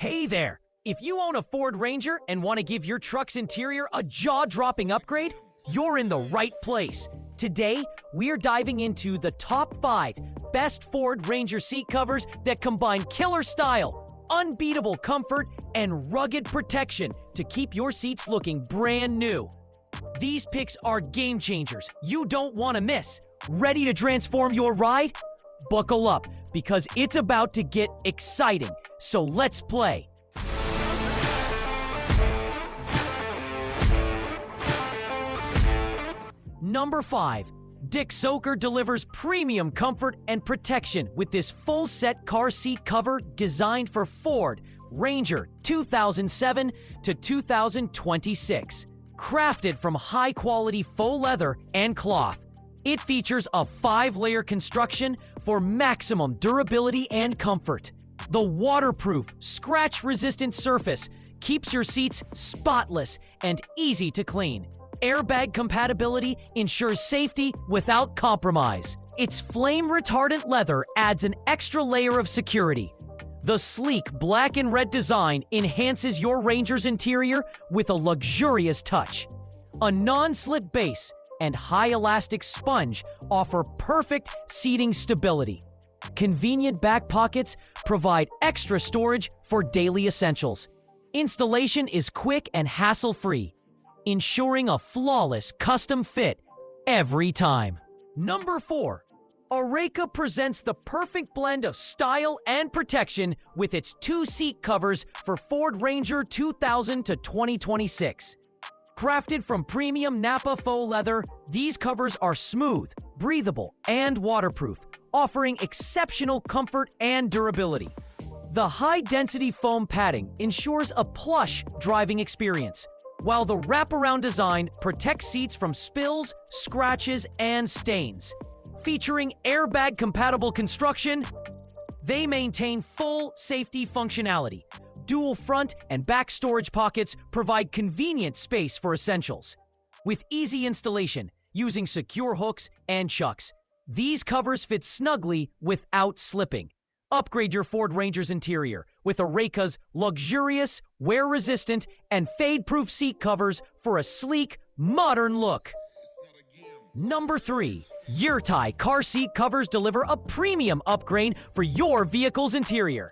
Hey there! If you own a Ford Ranger and want to give your truck's interior a jaw-dropping upgrade, you're in the right place. Today, we're diving into the top 5 best Ford Ranger seat covers that combine killer style, unbeatable comfort, and rugged protection to keep your seats looking brand new. These picks are game changers you don't want to miss. Ready to transform your ride? Buckle up, because it's about to get exciting. So let's play. Number 5. DIKSOAKR delivers premium comfort and protection with this full-set car seat cover designed for Ford Ranger 2007 to 2026. Crafted from high-quality faux leather and cloth, it features a 5-layer construction for maximum durability and comfort. The waterproof, scratch-resistant surface keeps your seats spotless and easy to clean. Airbag compatibility ensures safety without compromise. Its flame-retardant leather adds an extra layer of security. The sleek black and red design enhances your Ranger's interior with a luxurious touch. A non-slip base and high-elastic sponge offer perfect seating stability. Convenient back pockets provide extra storage for daily essentials. Installation is quick and hassle-free, ensuring a flawless custom fit every time. Number 4. AREKA presents the perfect blend of style and protection with its 2 seat covers for Ford Ranger 2000 to 2026. Crafted from premium Napa faux leather, these covers are smooth, breathable, and waterproof, offering exceptional comfort and durability. The high-density foam padding ensures a plush driving experience, while the wraparound design protects seats from spills, scratches, and stains. Featuring airbag-compatible construction, they maintain full safety functionality. Dual front and back storage pockets provide convenient space for essentials. With easy installation using secure hooks and chucks, these covers fit snugly without slipping. Upgrade your Ford Ranger's interior with AREKA's luxurious, wear-resistant, and fade-proof seat covers for a sleek, modern look. Number 3. YIERTAI car seat covers deliver a premium upgrade for your vehicle's interior.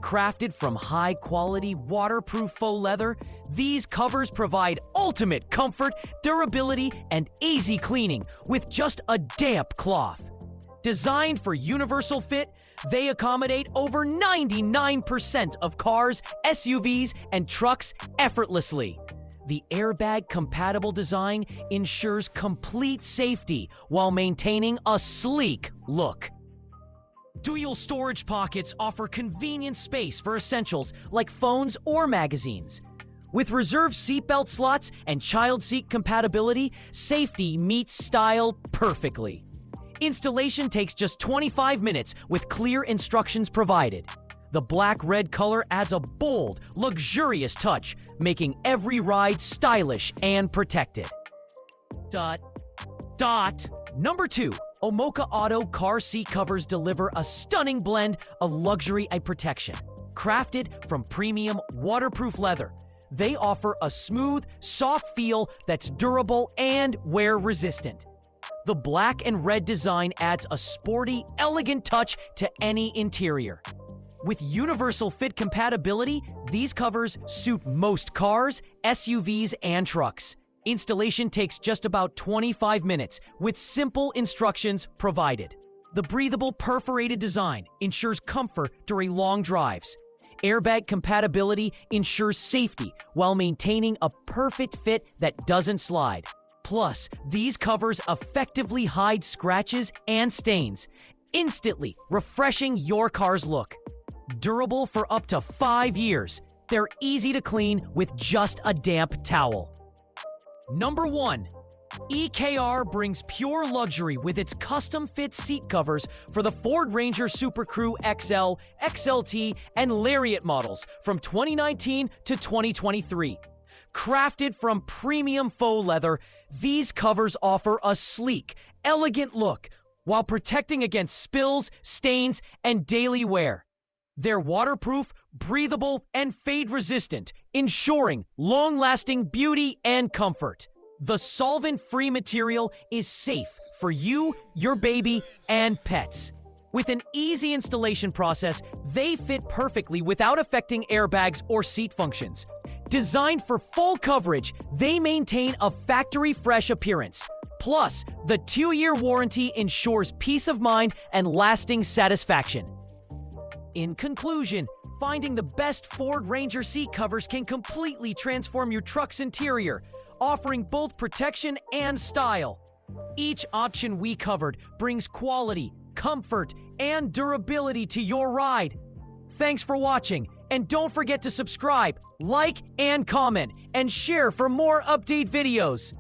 Crafted from high-quality, waterproof faux leather, these covers provide ultimate comfort, durability, and easy cleaning with just a damp cloth. Designed for universal fit, they accommodate over 99% of cars, SUVs, and trucks effortlessly. The airbag-compatible design ensures complete safety while maintaining a sleek look. Dual storage pockets offer convenient space for essentials like phones or magazines. With reserved seatbelt slots and child seat compatibility, safety meets style perfectly. Installation takes just 25 minutes with clear instructions provided. The black-red color adds a bold, luxurious touch, making every ride stylish and protected. Number 2. OMOKA Auto car seat covers deliver a stunning blend of luxury and protection. Crafted from premium, waterproof leather, they offer a smooth, soft feel that's durable and wear-resistant. The black and red design adds a sporty, elegant touch to any interior. With universal fit compatibility, these covers suit most cars, SUVs, and trucks. Installation takes just about 25 minutes with simple instructions provided. The breathable perforated design ensures comfort during long drives. Airbag compatibility ensures safety while maintaining a perfect fit that doesn't slide. Plus, these covers effectively hide scratches and stains, instantly refreshing your car's look. Durable for up to 5 years, they're easy to clean with just a damp towel. Number 1. EKR brings pure luxury with its custom-fit seat covers for the Ford Ranger Super Crew XL, XLT, and Lariat models from 2019 to 2023. Crafted from premium faux leather, these covers offer a sleek, elegant look while protecting against spills, stains, and daily wear. They're waterproof, breathable, and fade-resistant, ensuring long-lasting beauty and comfort. The solvent-free material is safe for you, your baby, and pets. With an easy installation process, they fit perfectly without affecting airbags or seat functions. Designed for full coverage, they maintain a factory-fresh appearance. Plus, the 2-year warranty ensures peace of mind and lasting satisfaction. In conclusion, finding the best Ford Ranger seat covers can completely transform your truck's interior, offering both protection and style. Each option we covered brings quality, comfort, and durability to your ride. Thanks for watching, and don't forget to subscribe, like, and comment, and share for more update videos.